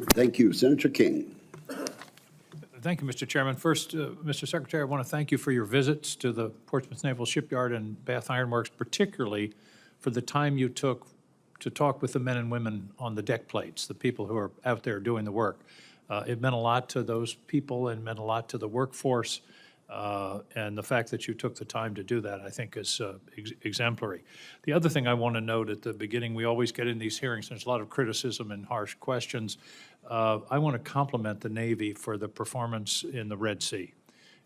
Thank you. Senator King. Thank you, Mr. Chairman. First, Mr. Secretary, I want to thank you for your visits to the Portsmouth Naval Shipyard and Bath Iron Works, particularly for the time you took to talk with the men and women on the deck plates, the people who are out there doing the work. It meant a lot to those people and meant a lot to the workforce. And the fact that you took the time to do that, I think, is exemplary. The other thing I want to note at the beginning, we always get in these hearings, there's a lot of criticism and harsh questions. I want to compliment the Navy for the performance in the Red Sea.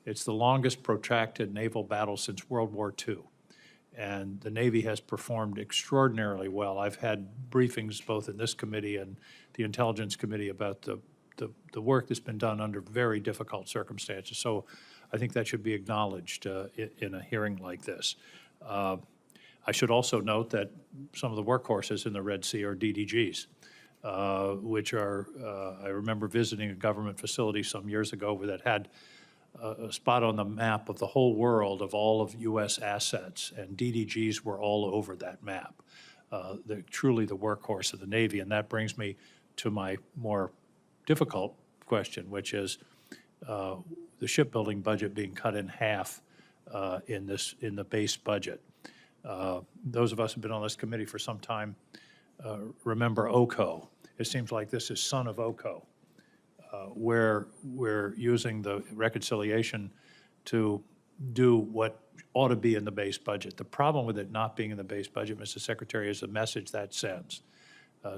It's the longest protracted naval battle since World War II. And the Navy has performed extraordinarily well. I've had briefings both in this committee and the Intelligence Committee about the work that's been done under very difficult circumstances. So I think that should be acknowledged in a hearing like this. I should also note that some of the workhorses in the Red Sea are DDGs, which are, I remember visiting a government facility some years ago where that had a spot on the map of the whole world of all of U.S. assets, and DDGs were all over that map. They're truly the workhorse of the Navy, and that brings me to my more difficult question, which is the shipbuilding budget being cut in half in the base budget. Those of us who've been on this committee for some time remember OCO. It seems like this is son of OCO, where we're using the reconciliation to do what ought to be in the base budget. The problem with it not being in the base budget, Mr. Secretary, is the message that sends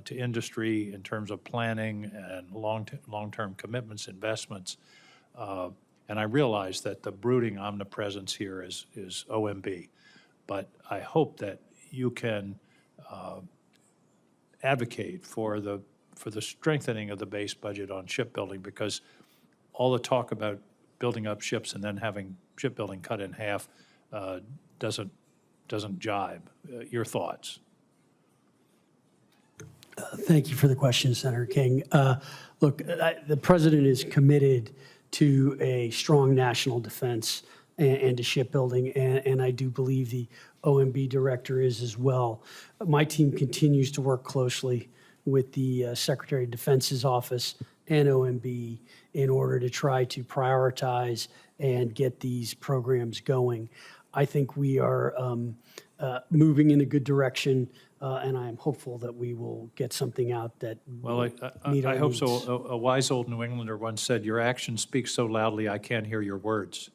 to industry in terms of planning and long-term commitments, investments. And I realize that the brooding omnipresence here is OMB, but I hope that you can advocate for the strengthening of the base budget on shipbuilding, because all the talk about building up ships and then having shipbuilding cut in half doesn't jibe. Your thoughts? Thank you for the question, Senator King. Look, the president is committed to a strong national defense and to shipbuilding, and I do believe the OMB director is as well. My team continues to work closely with the Secretary of Defense's office and OMB in order to try to prioritize and get these programs going. I think we are moving in a good direction, and I am hopeful that we will get something out that Well, I hope so. A wise old New Englander once said, "Your actions speak so loudly I can't hear your words."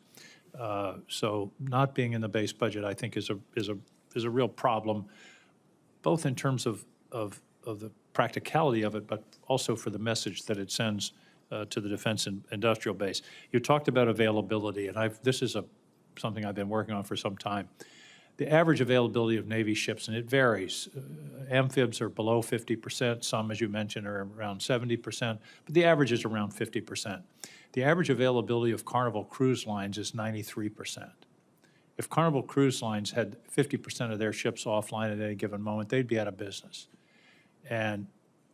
So not being in the base budget, I think, is a real problem, both in terms of the practicality of it, but also for the message that it sends to the defense and industrial base. You talked about availability, and this is something I've been working on for some time. The average availability of Navy ships, and it varies. Amphibs are below 50%. Some, as you mentioned, are around 70%, but the average is around 50%. The average availability of Carnival Cruise Lines is 93%. If Carnival Cruise Lines had 50% of their ships offline at any given moment, they'd be out of business. And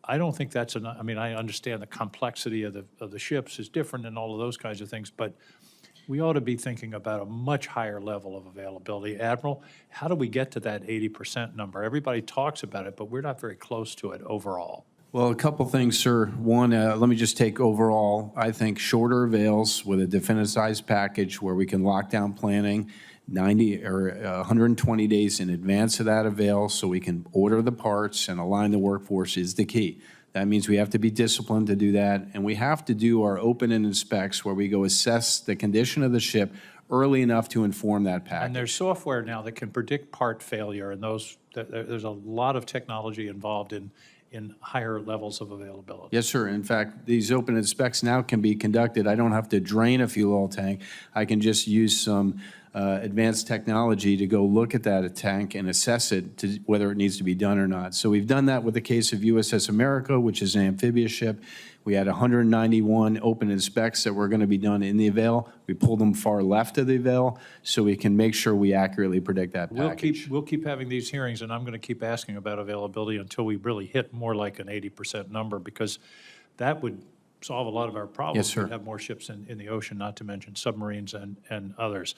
I don't think that's enough. I mean, I understand the complexity of the ships is different and all of those kinds of things, but we ought to be thinking about a much higher level of availability. Admiral, how do we get to that 80% number? Everybody talks about it, but we're not very close to it overall. Well, a couple things, sir. One, let me just take overall. I think shorter avails with a definitized package where we can lock down planning 90 or 120 days in advance of that avail so we can order the parts and align the workforce is the key. That means we have to be disciplined to do that, and we have to do our open-ended specs where we go assess the condition of the ship early enough to inform that package. And there's software now that can predict part failure, and there's a lot of technology involved in higher levels of availability. Yes, sir. In fact, these open-ended specs now can be conducted. I don't have to drain a fuel oil tank. I can just use some advanced technology to go look at that tank and assess it to whether it needs to be done or not. So we've done that with the case of USS America, which is an amphibious ship. We had 191 open-ended specs that were going to be done in the avail. We pulled them far left of the avail so we can make sure we accurately predict that package. We'll keep having these hearings, and I'm going to keep asking about availability until we really hit more like an 80% number, because that would solve a lot of our problems. Yes, sir. We'd have more ships in the ocean, not to mention submarines and others.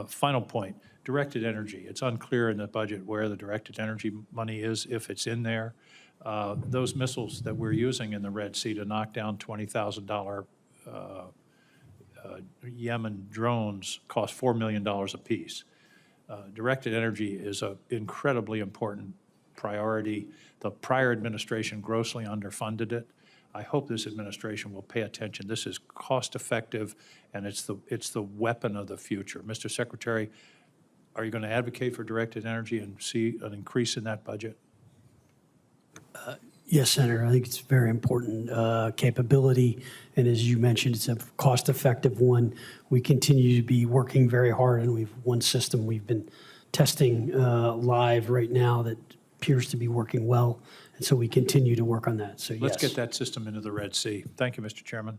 Final point, directed energy. It's unclear in the budget where the directed energy money is, if it's in there. those missiles that we're using in the Red Sea to knock down $20,000 Yemen drones cost $4 million apiece. Directed energy is an incredibly important priority. The prior administration grossly underfunded it. I hope this administration will pay attention. This is cost-effective, and it's the weapon of the future. Mr. Secretary, are you going to advocate for directed energy and see an increase in that budget? Yes, Senator, I think it's a very important capability, and as you mentioned, it's a cost-effective one. We continue to be working very hard, and we've one system we've been testing live right now that appears to be working well, and so we continue to work on that. So Let's yes. get that system into the Red Sea. Thank you, Mr. Chairman.